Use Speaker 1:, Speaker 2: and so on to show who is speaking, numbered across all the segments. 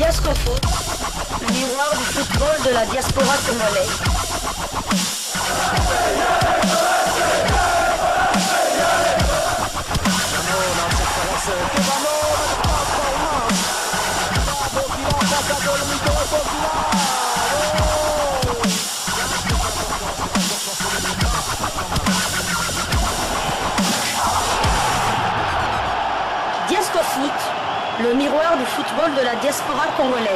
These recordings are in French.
Speaker 1: Diascofoot, le miroir du football de la diaspora congolaise. Diascofoot, le miroir du football de la diaspora congolaise.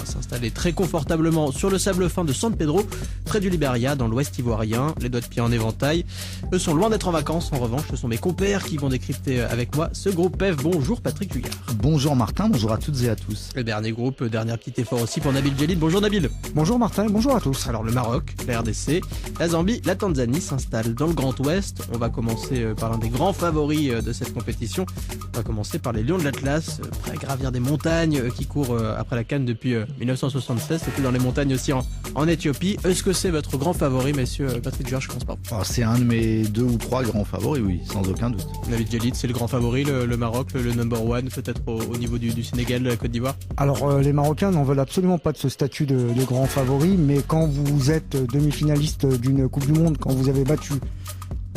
Speaker 2: S'installer très confortablement sur le sable fin de San Pedro, près du Liberia, dans l'ouest ivoirien, les doigts de pied en éventail. Eux sont loin d'être en vacances, en revanche, ce sont mes compères qui vont décrypter avec moi ce groupe F. Bonjour Patrick Hugard.
Speaker 3: Bonjour Martin, bonjour à toutes et à tous.
Speaker 2: Le dernier groupe, dernier petit effort aussi pour Nabil Djellit. Bonjour Nabil.
Speaker 3: Bonjour Martin, bonjour à tous.
Speaker 2: Alors le Maroc, la RDC, la Zambie, la Tanzanie s'installent dans le Grand Ouest. On va commencer par l'un des grands favoris de cette compétition. On va commencer par les Lions de l'Atlas, prêts à gravir des montagnes qui courent après la CAN depuis 1976. C'était dans les montagnes aussi en Éthiopie. Est-ce que c'est votre grand favori, messieurs? Patrick Hugard, je commence par vous.
Speaker 3: C'est un de mes 2 ou 3 grands favoris, oui, sans aucun doute.
Speaker 2: Nabil Djellit, c'est le grand favori, le Maroc, le number one, peut-être au niveau du Sénégal, de la Côte d'Ivoire?
Speaker 4: Alors les Marocains n'en veulent absolument pas de ce statut de grand favori, mais quand vous êtes demi-finaliste d'une Coupe du Monde, quand vous avez battu,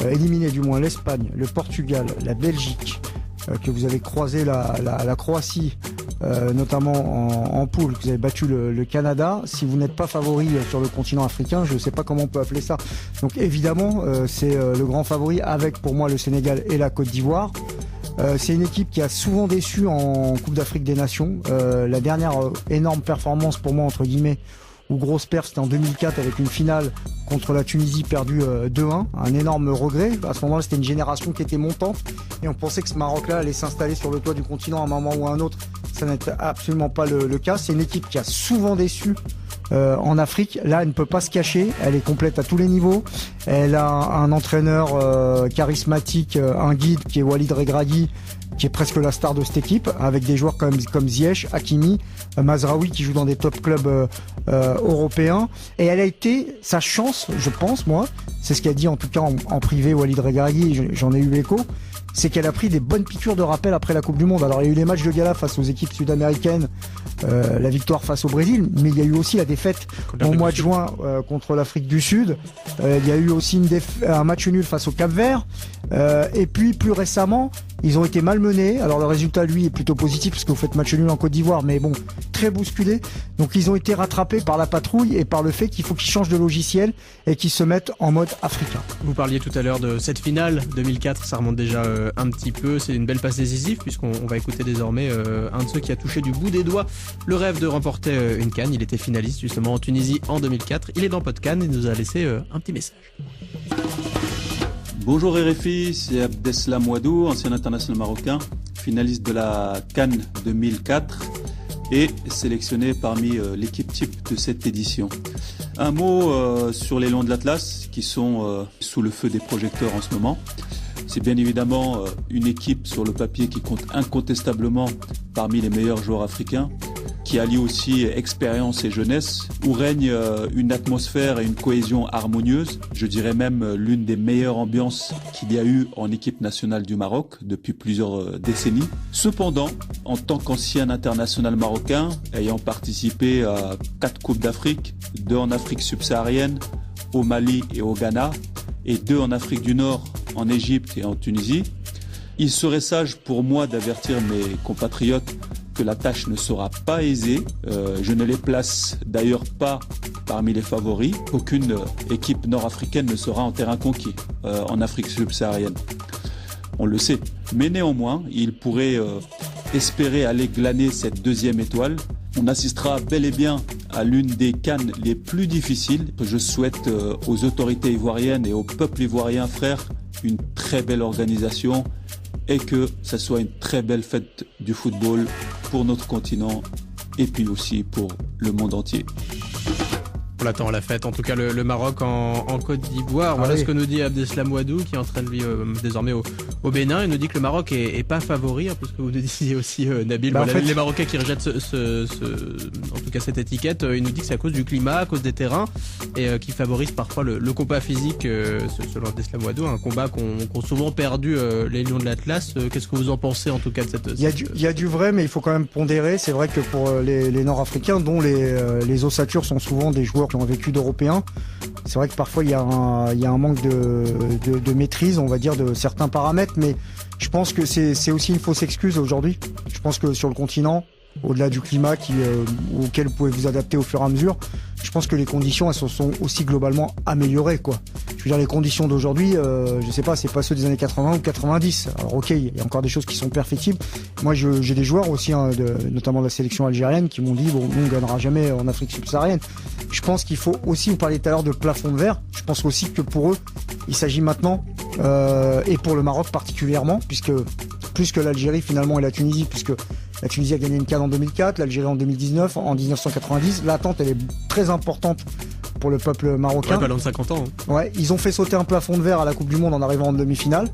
Speaker 4: éliminé du moins l'Espagne, le Portugal, la Belgique, que vous avez croisé la Croatie, notamment en poule, que vous avez battu le Canada, si vous n'êtes pas favori sur le continent africain, je ne sais pas comment on peut appeler ça. Donc évidemment, c'est le grand favori avec pour moi le Sénégal et la Côte d'Ivoire. C'est une équipe qui a souvent déçu en Coupe d'Afrique des Nations. La dernière énorme performance pour moi, entre guillemets, ou grosse perf, c'était en 2004 avec une finale contre la Tunisie perdue 2-1. Un énorme regret. À ce moment-là, c'était une génération qui était montante et on pensait que ce Maroc-là allait s'installer sur le toit du continent à un moment ou à un autre. Ça n'est absolument pas le cas. C'est une équipe qui a souvent déçu en Afrique. Là, elle ne peut pas se cacher. Elle est complète à tous les niveaux. Elle a un entraîneur charismatique, un guide qui est Walid Regragui, qui est presque la star de cette équipe, avec des joueurs comme Ziyech, Hakimi, Mazraoui qui joue dans des top clubs européens. Et elle a été sa chance, je pense, moi, c'est ce qu'a dit en tout cas en privé Walid Regragui, j'en ai eu l'écho, c'est qu'elle a pris des bonnes piqûres de rappel après la Coupe du Monde. Alors il y a eu les matchs de gala face aux équipes sud-américaines, la victoire face au Brésil, mais il y a eu aussi la défaite au mois de juin contre l'Afrique du Sud. Il y a eu aussi un match nul face au Cap-Vert. Et puis plus récemment, ils ont été malmenés. Alors le résultat, lui, est plutôt positif parce que vous faites match nul en Côte d'Ivoire, mais bon, très bousculé. Donc ils ont été rattrapés par la patrouille et par le fait qu'il faut qu'ils changent de logiciel et qu'ils se mettent en mode africain.
Speaker 2: Vous parliez tout à l'heure de cette finale 2004, ça remonte déjà un petit peu. C'est une belle passe décisive puisqu'on va écouter désormais un de ceux qui a touché du bout des doigts le rêve de remporter une CAN. Il était finaliste justement en Tunisie en 2004. Il est dans Podcan et nous a laissé un petit message.
Speaker 5: Bonjour RFI, c'est Abdeslam Ouadou, ancien international marocain, finaliste de la CAN 2004 et sélectionné parmi l'équipe type de cette édition. Un mot sur les Lions de l'Atlas qui sont sous le feu des projecteurs en ce moment. C'est bien évidemment une équipe sur le papier qui compte incontestablement parmi les meilleurs joueurs africains, qui allie aussi expérience et jeunesse, où règne une atmosphère et une cohésion harmonieuse. Je dirais même l'une des meilleures ambiances qu'il y a eu en équipe nationale du Maroc depuis plusieurs décennies. Cependant, en tant qu'ancien international marocain, ayant participé à 4 Coupes d'Afrique, 2 en Afrique subsaharienne, au Mali et au Ghana, et 2 en Afrique du Nord, en Égypte et en Tunisie, il serait sage pour moi d'avertir mes compatriotes que la tâche ne sera pas aisée. Je ne les place d'ailleurs pas parmi les favoris. Aucune équipe nord-africaine ne sera en terrain conquis en Afrique subsaharienne. On le sait. Mais néanmoins, il pourrait espérer aller glaner cette 2e étoile. On assistera bel et bien à l'une des CAN les plus difficiles. Je souhaite aux autorités ivoiriennes et au peuple ivoirien, frère, une très belle organisation et que ça soit une très belle fête du football pour notre continent et puis aussi pour le monde entier.
Speaker 2: On l'attend à la fête. En tout cas, le Maroc en Côte d'Ivoire. Voilà ce que nous dit Abdeslam Ouadou, qui est en train de lui désormais au Bénin. Il nous dit que le Maroc est pas favori, hein, parce que vous nous disiez aussi, Nabil. Voilà, en fait, les Marocains qui rejettent en tout cas cette étiquette, il nous dit que c'est à cause du climat, à cause des terrains, et qui favorise parfois le combat physique, selon Abdeslam Ouadou, un combat qu'ont souvent perdu les Lions de l'Atlas. Qu'est-ce que vous en pensez en tout cas de cette...
Speaker 4: Il y a du vrai, mais il faut quand même pondérer. C'est vrai que pour les Nord-Africains, dont les ossatures sont souvent des joueurs qui ont vécu d'Européens, c'est vrai que parfois il y a un manque de maîtrise, on va dire, de certains paramètres, mais je pense que c'est aussi une fausse excuse aujourd'hui. Je pense que sur le continent, au-delà du climat auquel vous pouvez vous adapter au fur et à mesure, je pense que les conditions elles se sont aussi globalement améliorées, quoi. Je veux dire, les conditions d'aujourd'hui, je sais pas, c'est pas ceux des années 80 ou 90. Alors ok, il y a encore des choses qui sont perfectibles. Moi, j'ai des joueurs aussi, hein, notamment de la sélection algérienne, qui m'ont dit bon, nous on gagnera jamais en Afrique subsaharienne. Je pense qu'il faut aussi, vous parliez tout à l'heure de plafond de verre. Je pense aussi que pour eux, il s'agit maintenant, et pour le Maroc particulièrement, puisque plus que l'Algérie finalement et la Tunisie, puisque la Tunisie a gagné une CAN en 2004, l'Algérie en 2019, en 1990. L'attente, elle est très importante pour le peuple marocain.
Speaker 2: Ouais, 50 ans. Hein.
Speaker 4: Ouais, ils ont fait sauter un plafond de verre à la Coupe du Monde en arrivant en demi-finale.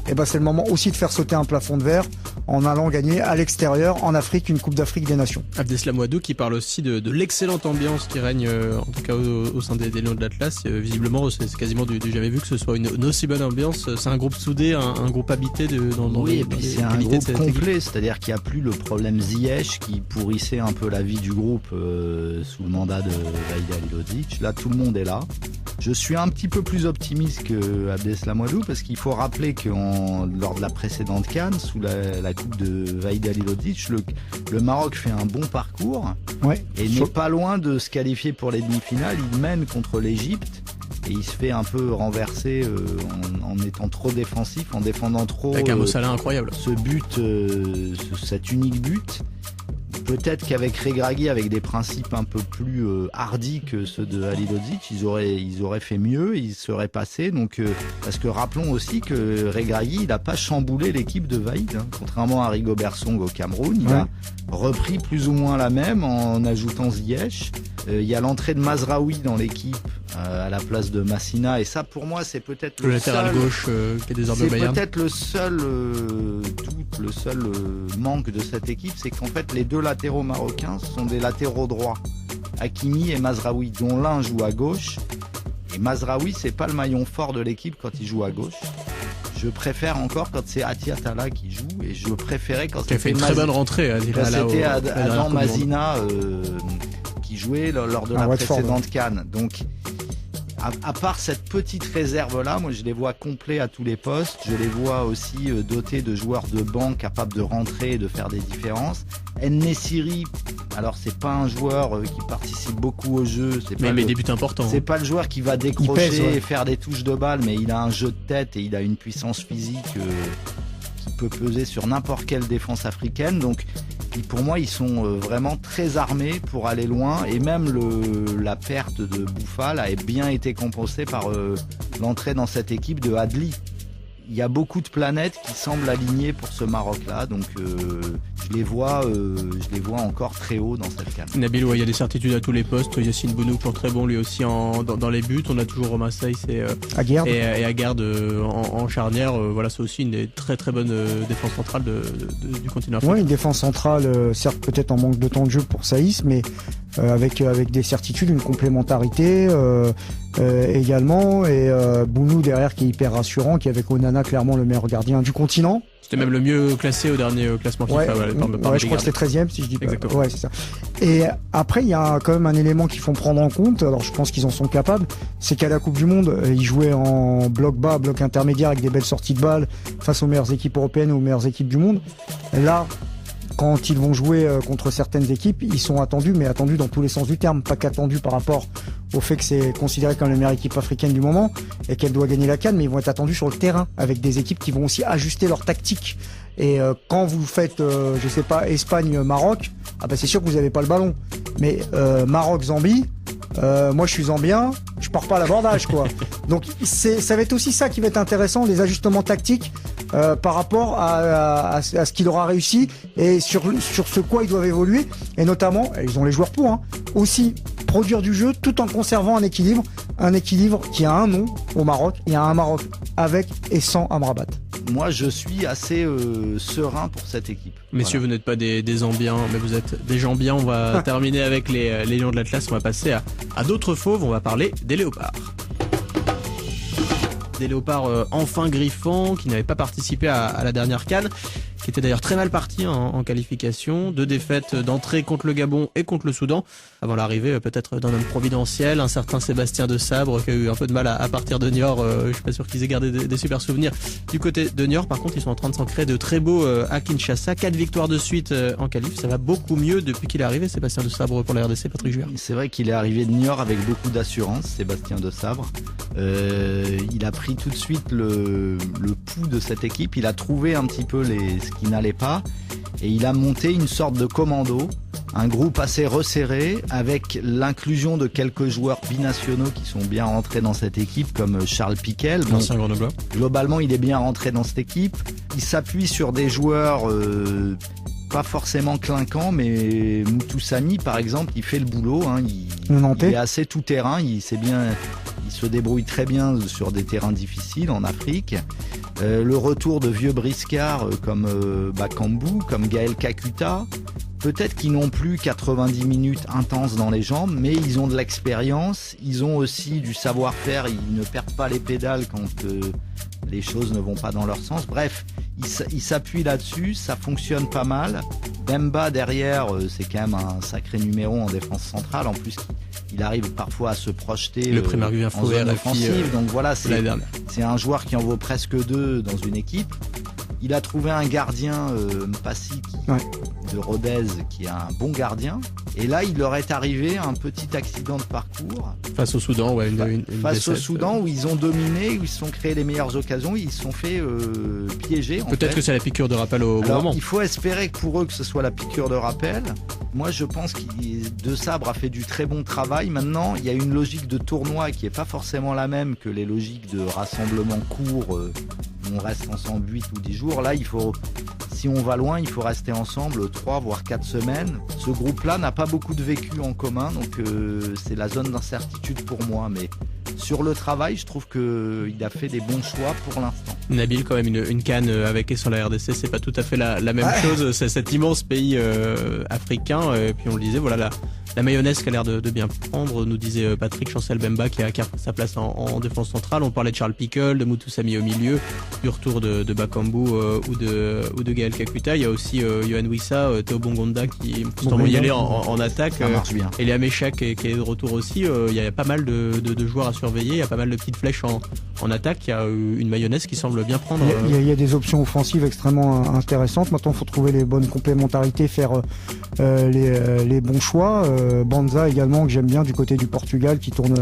Speaker 4: Et ben c'est le moment aussi de faire sauter un plafond de verre en allant gagner à l'extérieur, en Afrique, une Coupe d'Afrique des Nations.
Speaker 2: Abdeslam Ouadou qui parle aussi de l'excellente ambiance qui règne, en tout cas au sein des Lions de l'Atlas. Visiblement, c'est quasiment du jamais vu que ce soit une aussi bonne ambiance. C'est un groupe soudé, un groupe habité
Speaker 3: oui, et puis c'est un groupe complet, c'est-à-dire qu'il n'y a plus le problème Ziyech qui pourrissait un peu la vie du groupe sous le mandat de Vahid Halilhodžić. Là, tout le monde est là. Je suis un petit peu plus optimiste que Abdeslam Ouadou parce qu'il faut rappeler que lors de la précédente CAN, sous la coupe de Vahid Halilhodžić, le Maroc fait un bon parcours et n'est pas loin de se qualifier pour les demi-finales. Il mène contre l'Égypte et il se fait un peu renverser en étant trop défensif, en défendant trop.
Speaker 2: Avec un Mo Salah incroyable.
Speaker 3: Ce but, cet unique but. Peut-être qu'avec Regragui, avec des principes un peu plus hardis que ceux de Halilhodžić, ils auraient fait mieux, ils seraient passés. Donc, parce que rappelons aussi que Regragui, il n'a pas chamboulé l'équipe de Vahid, hein. Contrairement à Rigobert Song au Cameroun, il a repris plus ou moins la même en ajoutant Ziyech. Il y a l'entrée de Mazraoui dans l'équipe à la place de Massina, et ça pour moi c'est peut-être le
Speaker 2: latéral gauche qui est désormais au Bayern.
Speaker 3: C'est peut-être le seul doute, le seul manque de cette équipe, c'est qu'en fait les deux latéraux marocains sont des latéraux droits, Hakimi et Mazraoui, dont l'un joue à gauche, et Mazraoui c'est pas le maillon fort de l'équipe quand il joue à gauche. Je préfère encore quand c'est Atia Talla qui joue, et je préférais quand
Speaker 2: c'était fait une très bonne rentrée.
Speaker 3: C'était Adam Mazina qui jouait lors de la précédente CAN. Donc, à part cette petite réserve-là, moi je les vois complets à tous les postes. Je les vois aussi dotés de joueurs de banc capables de rentrer et de faire des différences. En-Nesyri, alors c'est pas un joueur qui participe beaucoup au jeu.
Speaker 2: Mais des buts importants.
Speaker 3: C'est pas le joueur qui va décrocher et faire des touches de balle, mais il a un jeu de tête et il a une puissance physique qui peut peser sur n'importe quelle défense africaine. Donc pour moi, ils sont vraiment très armés pour aller loin, et même la perte de Boufal a bien été compensée par l'entrée dans cette équipe de Adli. Il y a beaucoup de planètes qui semblent alignées pour ce Maroc-là, donc je les vois encore très haut dans cette CAN.
Speaker 2: Nabil, il y a des certitudes à tous les postes. Yacine Bounou pour très bon lui aussi dans les buts. On a toujours Romain Saïs et Aguerd en charnière. Voilà, c'est aussi une des très très bonnes défenses centrales du continent africain.
Speaker 4: Oui, une défense centrale, certes peut-être en manque de temps de jeu pour Saïs, mais avec des certitudes, une complémentarité également, et Bounou derrière qui est hyper rassurant, qui est avec Onana clairement le meilleur gardien du continent.
Speaker 2: C'était même le mieux classé au dernier classement FIFA.
Speaker 4: Je crois que c'était 13e si je dis pas.
Speaker 2: Exactement.
Speaker 4: Ouais, c'est ça. Et après, il y a quand même un élément qu'il faut prendre en compte. Alors, je pense qu'ils en sont capables. C'est qu'à la Coupe du Monde, ils jouaient en bloc bas, bloc intermédiaire avec des belles sorties de balles face aux meilleures équipes européennes ou aux meilleures équipes du monde. Là, quand ils vont jouer contre certaines équipes, ils sont attendus, mais attendus dans tous les sens du terme. Pas qu'attendus par rapport au fait que c'est considéré comme la meilleure équipe africaine du moment et qu'elle doit gagner la CAN, mais ils vont être attendus sur le terrain avec des équipes qui vont aussi ajuster leur tactique. Et quand vous faites, je sais pas, Espagne-Maroc, c'est sûr que vous n'avez pas le ballon. Mais Maroc-Zambie, moi je suis zambien, je pars pas à l'abordage, quoi. Donc ça va être aussi ça qui va être intéressant, les ajustements tactiques par rapport à ce qu'il aura réussi et sur ce quoi ils doivent évoluer. Et notamment, ils ont les joueurs pour, aussi produire du jeu tout en conservant un équilibre qui a un nom au Maroc, il y a un Maroc avec et sans Amrabat.
Speaker 3: Moi, je suis assez serein pour cette équipe.
Speaker 2: Messieurs, Vous n'êtes pas des Zambiens, mais vous êtes des Jambiens. On va terminer avec les Lions de l'Atlas. On va passer à d'autres fauves. On va parler des Léopards. Des Léopards enfin griffants, qui n'avaient pas participé à la dernière CAN, qui était d'ailleurs très mal parti en qualification. 2 défaites d'entrée contre le Gabon et contre le Soudan, avant l'arrivée peut-être d'un homme providentiel, un certain Sébastien de Sabre, qui a eu un peu de mal à partir de Niort. Je suis pas sûr qu'ils aient gardé des super souvenirs du côté de Niort. Par contre, ils sont en train de s'en créer de très beaux à Kinshasa. 4 victoires de suite en qualif. Ça va beaucoup mieux depuis qu'il est arrivé, Sébastien de Sabre, pour la RDC. Patrick Juère.
Speaker 3: C'est vrai qu'il est arrivé de Niort avec beaucoup d'assurance, Sébastien de Sabre. Il a pris tout de suite le pouls de cette équipe. Il a trouvé un petit peu ce qui n'allait pas, et il a monté une sorte de commando, un groupe assez resserré, avec l'inclusion de quelques joueurs binationaux qui sont bien rentrés dans cette équipe, comme Charles Piquel.
Speaker 2: L'ancien Grenoblois.
Speaker 3: Globalement, il est bien rentré dans cette équipe. Il s'appuie sur des joueurs pas forcément clinquants, mais Moutoussamy, par exemple, il fait le boulot. Il est assez tout terrain. Il se débrouille très bien sur des terrains difficiles en Afrique. Le retour de vieux briscards comme Bakambu, comme Gaël Kakuta, peut-être qu'ils n'ont plus 90 minutes intenses dans les jambes, mais ils ont de l'expérience, ils ont aussi du savoir-faire, ils ne perdent pas les pédales quand les choses ne vont pas dans leur sens. Bref, ils s'appuient là-dessus, ça fonctionne pas mal. Bemba derrière, c'est quand même un sacré numéro en défense centrale. En plus, il arrive parfois à se projeter en zone offensive. Donc voilà, c'est un joueur qui en vaut presque 2 dans une équipe. Il a trouvé un gardien, Mpassi, de Rodez, qui est un bon gardien. Et là, il leur est arrivé un petit accident de parcours.
Speaker 2: Face au Soudan,
Speaker 3: face au Soudan, où ils ont dominé, où ils se sont créés les meilleures occasions, ils se sont fait piéger.
Speaker 2: Peut-être que c'est la piqûre de rappel au bon moment.
Speaker 3: Il faut espérer que pour eux, que ce soit la piqûre de rappel. Moi, je pense que De Sabre a fait du très bon travail. Maintenant, il y a une logique de tournoi qui est pas forcément la même que les logiques de rassemblement court, où on reste ensemble 8 ou 10 jours. Là, si on va loin, il faut rester ensemble 3 voire 4 semaines. Ce groupe-là n'a pas beaucoup de vécu en commun, donc c'est la zone d'incertitude pour moi. Mais sur le travail, je trouve qu'il a fait des bons choix pour l'instant.
Speaker 2: Nabil, quand même, une CAN avec et sans la RDC, c'est pas tout à fait la même chose. C'est cet immense pays africain. Et puis on le disait, voilà, la mayonnaise qui a l'air de bien prendre, nous disait Patrick. Chancel Bemba qui a sa place en défense centrale. On parlait de Charles Piquel, de Moutoussamy au milieu, du retour de Bakambu ou de Gaël Kakuta. Il y a aussi Yohan Wissa, Théo Bongonda qui peut y aller en attaque.
Speaker 3: Ça marche bien.
Speaker 2: Et Léa Méchac qui est de retour aussi. Il y a pas mal de joueurs à surveiller. Il y a pas mal de petites flèches en attaque. Il y a une mayonnaise qui semble bien prendre.
Speaker 4: Il y a des options offensives extrêmement intéressantes. Maintenant, il faut trouver les bonnes complémentarités, faire les bons choix. Banza également, que j'aime bien, du côté du Portugal, qui tourne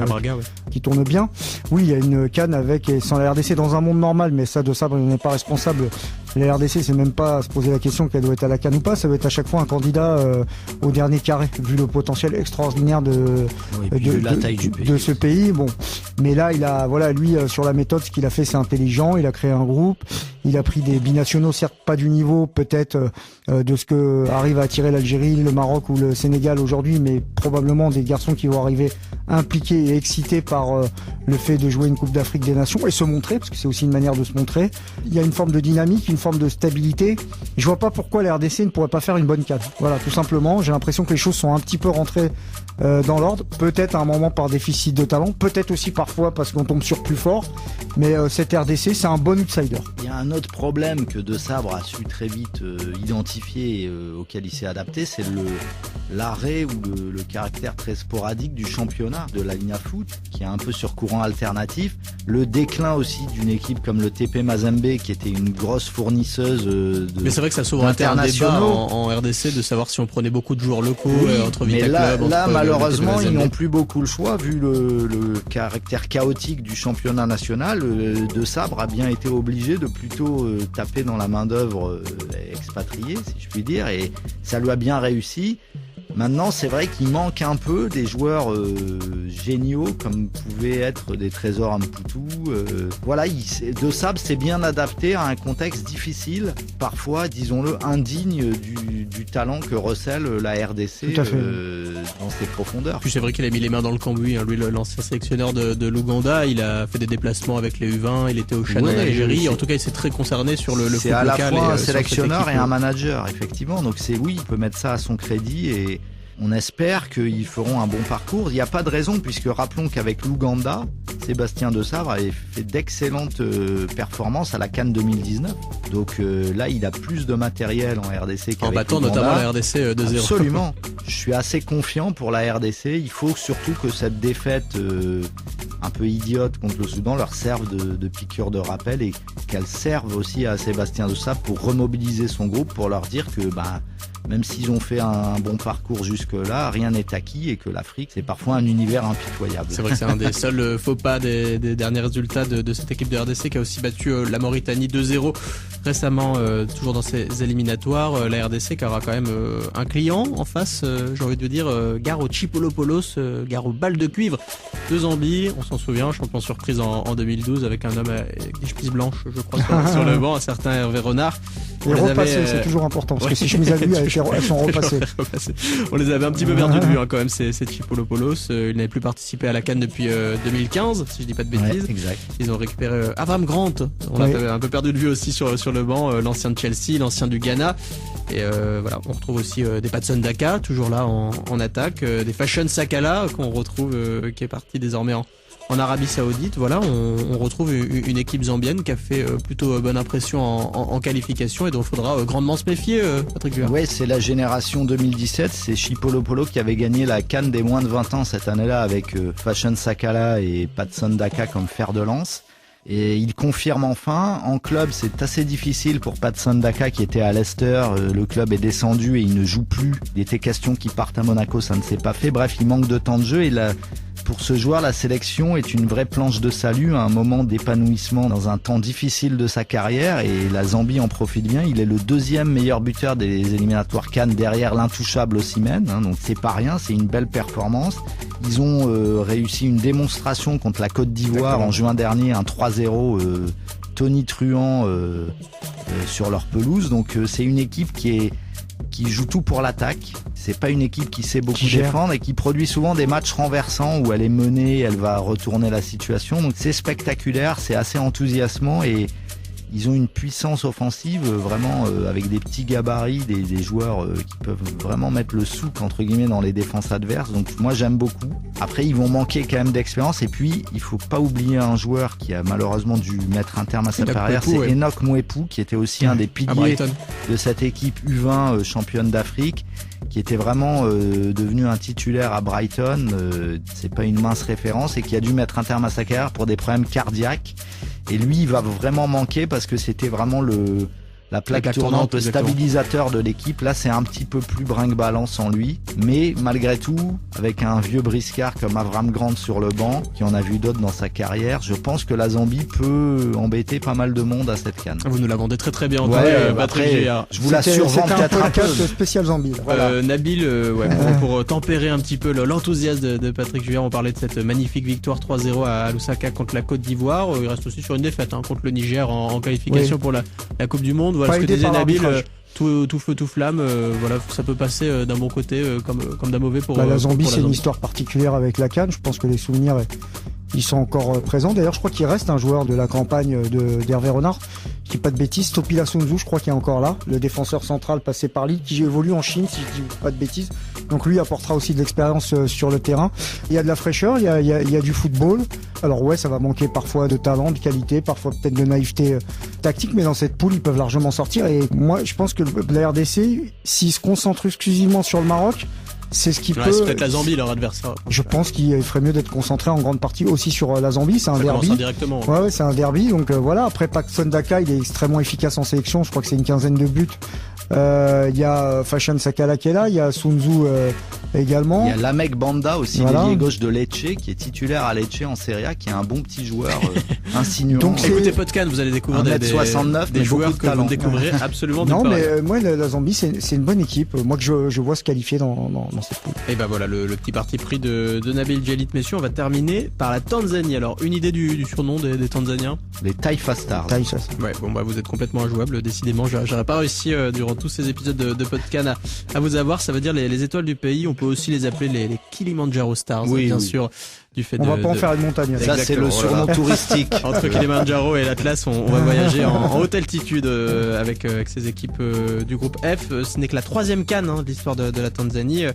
Speaker 4: bien. Oui, il y a une CAN avec et sans la RDC dans un monde normal, mais ça, De Sabre, il n'est pas responsable. La RDC, c'est même pas à se poser la question qu'elle doit être à la CAN ou pas. Ça doit être à chaque fois un candidat au dernier carré, vu le potentiel extraordinaire de ce pays. Bon, mais là, lui, sur la méthode, ce qu'il a fait, c'est intelligent. Il a créé un groupe. Il a pris des binationaux, certes pas du niveau peut-être de ce que arrive à attirer l'Algérie, le Maroc ou le Sénégal aujourd'hui, mais probablement des garçons qui vont arriver impliqués et excités par le fait de jouer une Coupe d'Afrique des Nations et se montrer, parce que c'est aussi une manière de se montrer. Il y a une forme de dynamique, une forme de stabilité. Je vois pas pourquoi la RDC ne pourrait pas faire une bonne CAN. Voilà, tout simplement. J'ai l'impression que les choses sont un petit peu rentrées dans l'ordre. Peut-être à un moment par déficit de talent, peut-être aussi parfois parce qu'on tombe sur plus fort. Mais cette RDC, c'est un bon outsider.
Speaker 3: Il y a un autre problème que De Sabre a su très vite identifier et auquel il s'est adapté, c'est l'arrêt ou le caractère très sporadique du championnat de la Liga Foot, qui est un peu sur courant alternatif. Le déclin aussi d'une équipe comme le TP Mazembe, qui était une grosse fournisseuse
Speaker 2: Mais c'est vrai que ça s'ouvre un débat en RDC de savoir si on prenait beaucoup de joueurs locaux entre Vita Club.
Speaker 3: Là, malheureusement, ils n'ont plus beaucoup le choix, vu le caractère chaotique du championnat national. De Sabre a bien été obligé de plutôt taper dans la main d'œuvre expatriée, si je puis dire, et ça lui a bien réussi. Maintenant, c'est vrai qu'il manque un peu des joueurs géniaux comme pouvaient être des Trésors Mputu. Voilà, De Sabre s'est bien adapté à un contexte difficile, parfois, disons-le, indigne du talent que recèle la RDC dans ses profondeurs.
Speaker 2: Puis c'est vrai qu'il a mis les mains dans le cambouis, hein. Lui, l'ancien sélectionneur de l'Ouganda, il a fait des déplacements avec les U20, il était au Chad en Algérie. En tout cas, il s'est très concerné sur le foot local.
Speaker 3: C'est à la fois un sélectionneur et un manager, effectivement. Donc oui, il peut mettre ça à son crédit et on espère qu'ils feront un bon parcours. Il n'y a pas de raison, puisque rappelons qu'avec l'Ouganda, Sébastien De Sabre avait fait d'excellentes performances à la CAN 2019. Donc là, il a plus de matériel en RDC qu'avec
Speaker 2: en battant
Speaker 3: l'Ouganda.
Speaker 2: notamment la RDC 2-0.
Speaker 3: Absolument. Je suis assez confiant pour la RDC. Il faut surtout que cette défaite un peu idiote contre le Soudan leur serve de piqûre de rappel et qu'elle serve aussi à Sébastien De Sabre pour remobiliser son groupe, pour leur dire que même s'ils ont fait un bon parcours jusque-là, rien n'est acquis et que l'Afrique, c'est parfois un univers impitoyable.
Speaker 2: C'est vrai que c'est un des seuls faux pas des derniers résultats de cette équipe de RDC qui a aussi battu la Mauritanie 2-0 récemment, toujours dans ses éliminatoires. La RDC qui aura quand même un client en face, j'ai envie de dire, Garo Chipolopoulos, Garo Balle de Cuivre de Zambie. On s'en souvient, champion surprise en 2012 avec un homme avec des chemises blanches, je crois, sur le banc, un certain Hervé Renard.
Speaker 4: Et repassé, c'est toujours important, parce que ces chemises à lui, elles sont repassées.
Speaker 2: On les avait un petit peu perdus de vue, hein, quand même, ces Chipolopoulos. Ils n'avaient plus participé à la CAN depuis 2015, si je dis pas de bêtises.
Speaker 3: Ouais, exact.
Speaker 2: Ils ont récupéré Avram Grant. On l'a un peu perdu de vue aussi sur le banc, l'ancien de Chelsea, l'ancien du Ghana. Et voilà, on retrouve aussi des Patson Daka, toujours là en attaque, des Fashion Sakala qu'on retrouve, qui est parti désormais en Arabie Saoudite. Voilà, on retrouve une équipe zambienne qui a fait plutôt bonne impression en qualification et dont il faudra grandement se méfier, Patrick Vuillard.
Speaker 3: Ouais, c'est la génération 2017, c'est Chipolopolo qui avait gagné la CAN des moins de 20 ans cette année-là avec Fashion Sakala et Patson Daka comme fer de lance. Et il confirme enfin. En club, c'est assez difficile pour Patson Daka qui était à Leicester. Le club est descendu et il ne joue plus. Il était question qu'il parte à Monaco, ça ne s'est pas fait. Bref, il manque de temps de jeu et pour ce joueur, la sélection est une vraie planche de salut, un moment d'épanouissement dans un temps difficile de sa carrière et la Zambie en profite bien. Il est le deuxième meilleur buteur des éliminatoires CAN derrière l'intouchable Osimhen, hein, donc c'est pas rien, c'est une belle performance. Ils ont réussi une démonstration contre la Côte d'Ivoire en juin dernier, un 3-0 tonitruant sur leur pelouse. Donc c'est une équipe qui joue tout pour l'attaque. C'est pas une équipe qui sait beaucoup défendre et qui produit souvent des matchs renversants où elle est menée, elle va retourner la situation. Donc c'est spectaculaire, c'est assez enthousiasmant et ils ont une puissance offensive vraiment avec des petits gabarits, des joueurs qui peuvent vraiment mettre le souk entre guillemets dans les défenses adverses. Donc moi j'aime beaucoup. Après ils vont manquer quand même d'expérience et puis il faut pas oublier un joueur qui a malheureusement dû mettre un terme à sa carrière, c'est Enoch Mwepu qui était aussi un des piliers de cette équipe U20 championne d'Afrique, qui était vraiment devenu un titulaire à Brighton. C'est pas une mince référence et qui a dû mettre un terme à sa carrière pour des problèmes cardiaques. Et lui, il va vraiment manquer parce que c'était vraiment la plaque tournante, le stabilisateur de l'équipe. Là, c'est un petit peu plus brinque-ballant sans lui. Mais malgré tout, avec un vieux briscard comme Avram Grant sur le banc, qui en a vu d'autres dans sa carrière, je pense que la Zambie peut embêter pas mal de monde à cette CAN.
Speaker 2: Vous nous la vendez très très bien.
Speaker 3: Après, je vous la survends peut-être un peu.
Speaker 4: Spécial Zambie. Voilà.
Speaker 2: Nabil, pour tempérer un petit peu l'enthousiasme de Patrick Vuillard, on parlait de cette magnifique victoire 3-0 à Lusaka contre la Côte d'Ivoire. Il reste aussi sur une défaite contre le Niger en qualification pour la Coupe du Monde. Voilà ce que disait Nabil, tout feu, tout flamme. Voilà, ça peut passer d'un bon côté comme d'un mauvais pour
Speaker 4: la Zambie.
Speaker 2: Pour
Speaker 4: c'est une histoire particulière avec la CAN. Je pense que les souvenirs ils sont encore présents. D'ailleurs, je crois qu'il reste un joueur de la campagne d'Hervé Renard, je dis pas de bêtises, Topila Sunzu, je crois qu'il est encore là, le défenseur central passé par Lille, qui évolue en Chine, si je dis pas de bêtises. Donc lui apportera aussi de l'expérience sur le terrain. Il y a de la fraîcheur, il y a du football. Alors ouais, ça va manquer parfois de talent, de qualité, parfois peut-être de naïveté tactique, mais dans cette poule, ils peuvent largement sortir. Et moi, je pense que la RDC, s'ils se concentrent exclusivement sur le Maroc, c'est ce qui peut.
Speaker 2: C'est peut-être la Zambie leur adversaire.
Speaker 4: Je pense qu'il ferait mieux d'être concentré en grande partie aussi sur la Zambie. C'est un derby.
Speaker 2: Indirectement.
Speaker 4: Ouais, c'est un derby. Donc voilà. Après, Patson Daka, il est extrêmement efficace en sélection. Je crois que c'est une quinzaine de buts Il y a Fashion Sakala qui est là, il y a Sun Tzu également.
Speaker 3: Il y a Lamek Banda aussi, l'ailier gauche de Lecce, qui est titulaire à Lecce en Serie A, qui est un bon petit joueur insinuant.
Speaker 2: Donc écoutez Podcast, vous allez découvrir des joueurs que vous ne découvrirez absolument nulle part.
Speaker 4: Non, mais moi, la Zambie, c'est une bonne équipe. Moi, que je vois se qualifier dans cette poule.
Speaker 2: Et ben voilà, le petit parti pris de Nabil Djelit. Messieurs, on va terminer par la Tanzanie. Alors, une idée du surnom des Tanzaniens?
Speaker 3: Les Taifa Stars.
Speaker 2: Ouais, bon, bah, vous êtes complètement injouable, décidément. J'aurais pas réussi, durant tous ces épisodes de podcast à vous avoir. Ça veut dire les étoiles du pays. On peut aussi les appeler les Kilimanjaro Stars, bien sûr. Du fait
Speaker 4: on va pas en faire une montagne.
Speaker 3: Ça, c'est le surnom touristique.
Speaker 2: Entre Kilimanjaro et l'Atlas, on va voyager en haute altitude avec ces équipes du groupe F. Ce n'est que la 3e CAN de l'histoire de la Tanzanie.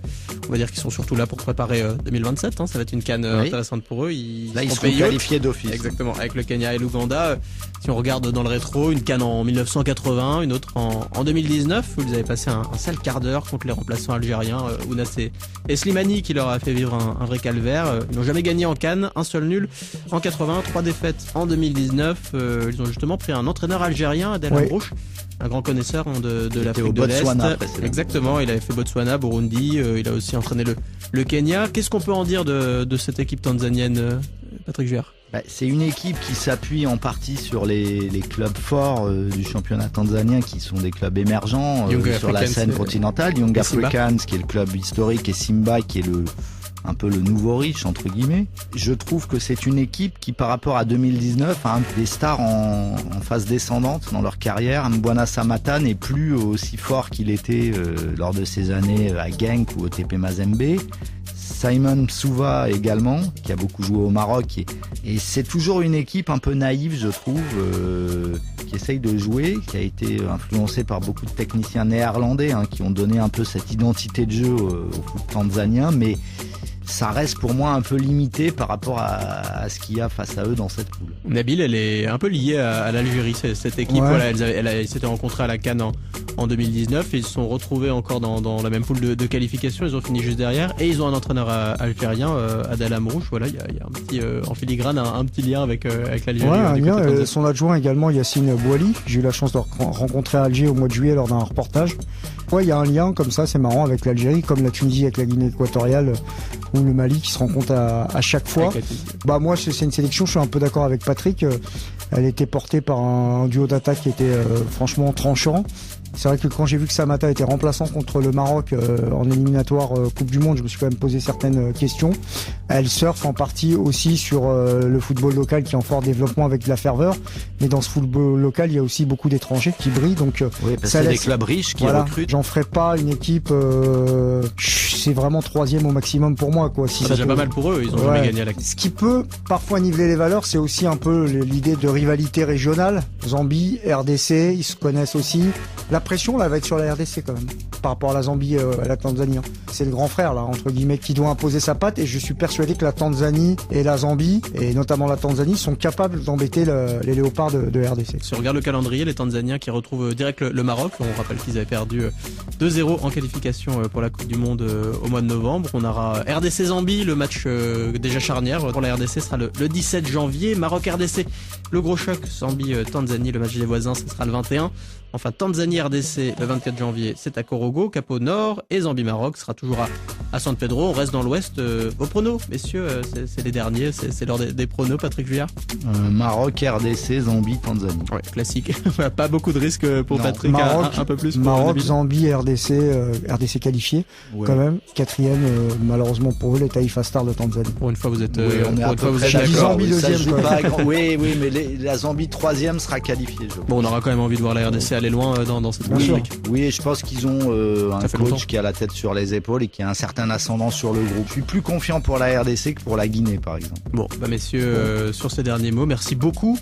Speaker 2: On va dire qu'ils sont surtout là pour préparer 2027. Ça va être une CAN intéressante pour eux.
Speaker 3: Ils seront qualifiés d'office.
Speaker 2: Exactement, avec le Kenya et l'Ouganda. Si on regarde dans le rétro, une CAN en 1980, une autre en 2019, où ils avaient passé un sale quart d'heure contre les remplaçants algériens, Ounas et Slimani, qui leur a fait vivre un vrai calvaire. Ils n'ont jamais gagné en CAN, un seul nul en 80, 3 défaites en 2019. Ils ont justement pris un entraîneur algérien, Adel Amrouche, un grand connaisseur de l'Afrique de l'Est. Exactement, il avait fait Botswana, Burundi, il a aussi entraîné le Kenya. Qu'est-ce qu'on peut en dire de cette équipe tanzanienne, Patrick Juère?
Speaker 3: C'est une équipe qui s'appuie en partie sur les clubs forts du championnat tanzanien, qui sont des clubs émergents sur la scène continentale. Young Africans, qui est le club historique, et Simba, qui est un peu le nouveau riche, entre guillemets. Je trouve que c'est une équipe qui, par rapport à 2019, a des stars en phase descendante dans leur carrière. Mbwana Samata n'est plus aussi fort qu'il était lors de ses années à Genk ou au TP Mazembe. Simon Souva également, qui a beaucoup joué au Maroc. Et c'est toujours une équipe un peu naïve, je trouve, qui essaye de jouer, qui a été influencée par beaucoup de techniciens néerlandais, qui ont donné un peu cette identité de jeu au foot tanzanien, mais ça reste pour moi un peu limité par rapport à ce qu'il y a face à eux dans cette poule.
Speaker 2: Nabil, elle est un peu liée à l'Algérie, cette équipe. Ouais. Voilà, elle s'était rencontrée à la CAN en 2019 et ils se sont retrouvés encore dans la même poule de qualification. Ils ont fini juste derrière et ils ont un entraîneur algérien, Adel Amrouche. Voilà, il y a un petit en filigrane un petit lien avec l'Algérie.
Speaker 4: Ouais, un lien. Son adjoint également, Yassine Bouali. J'ai eu la chance de rencontrer à Alger au mois de juillet lors d'un reportage. Ouais, il y a un lien comme ça, c'est marrant, avec l'Algérie, comme la Tunisie avec la Guinée équatoriale ou le Mali qui se rencontrent à chaque fois. Moi, c'est une sélection, je suis un peu d'accord avec Patrick. Elle était portée par un duo d'attaque qui était franchement tranchant. C'est vrai que quand j'ai vu que Samata était remplaçant contre le Maroc en éliminatoire Coupe du Monde, je me suis quand même posé certaines questions. Elle surfe en partie aussi sur le football local qui est en fort développement avec de la ferveur. Mais dans ce football local, il y a aussi beaucoup d'étrangers qui brillent. Donc,
Speaker 3: ça laisse des clubs riches qui recrutent.
Speaker 4: J'en ferai pas une équipe. C'est vraiment 3e au maximum pour moi, quoi.
Speaker 2: C'est déjà pas mal pour eux. Ils ont jamais gagné à la.
Speaker 4: Ce qui peut parfois niveler les valeurs, c'est aussi un peu l'idée de rivalité régionale. Zambie, RDC, ils se connaissent aussi. La pression là va être sur la RDC quand même par rapport à la Zambie, à la Tanzanie. C'est le grand frère là entre guillemets qui doit imposer sa patte et je suis persuadé que la Tanzanie et la Zambie et notamment la Tanzanie sont capables d'embêter les léopards de RDC.
Speaker 2: Si on regarde le calendrier, les Tanzaniens qui retrouvent direct le Maroc, on rappelle qu'ils avaient perdu 2-0 en qualification pour la Coupe du Monde au mois de novembre. On aura RDC Zambie, le match déjà charnière pour la RDC sera le 17 janvier. Maroc RDC, le gros choc. Zambie Tanzanie, le match des voisins, ce sera le 21. Enfin, Tanzanie-RDC, le 24 janvier, c'est à Korogo, Cap au nord, et Zambie-Maroc sera toujours à San Pedro. On reste dans l'ouest. Vos pronos, messieurs, c'est les derniers, c'est l'heure des pronos, Patrick Vuillard.
Speaker 3: Maroc, RDC, Zambie, Tanzanie.
Speaker 2: Ouais, classique. Pas beaucoup de risques pour Patrick,
Speaker 4: Maroc,
Speaker 2: un peu plus.
Speaker 4: Maroc, Zambie, RDC qualifié, quand même. 4e, malheureusement pour eux, les Taifa Stars de Tanzanie.
Speaker 2: Pour une fois, vous êtes,
Speaker 4: Zambie 2e.
Speaker 3: Oui, mais la Zambie 3e sera qualifiée.
Speaker 2: Bon, on aura quand même envie de voir la RDC aller loin dans cette
Speaker 3: Ligue. Oui, je pense qu'ils ont un coach qui a la tête sur les épaules et qui a un certain ascendant sur le groupe. Je suis plus confiant pour la RDC que pour la Guinée, par exemple.
Speaker 2: Bon, messieurs, sur ces derniers mots, merci beaucoup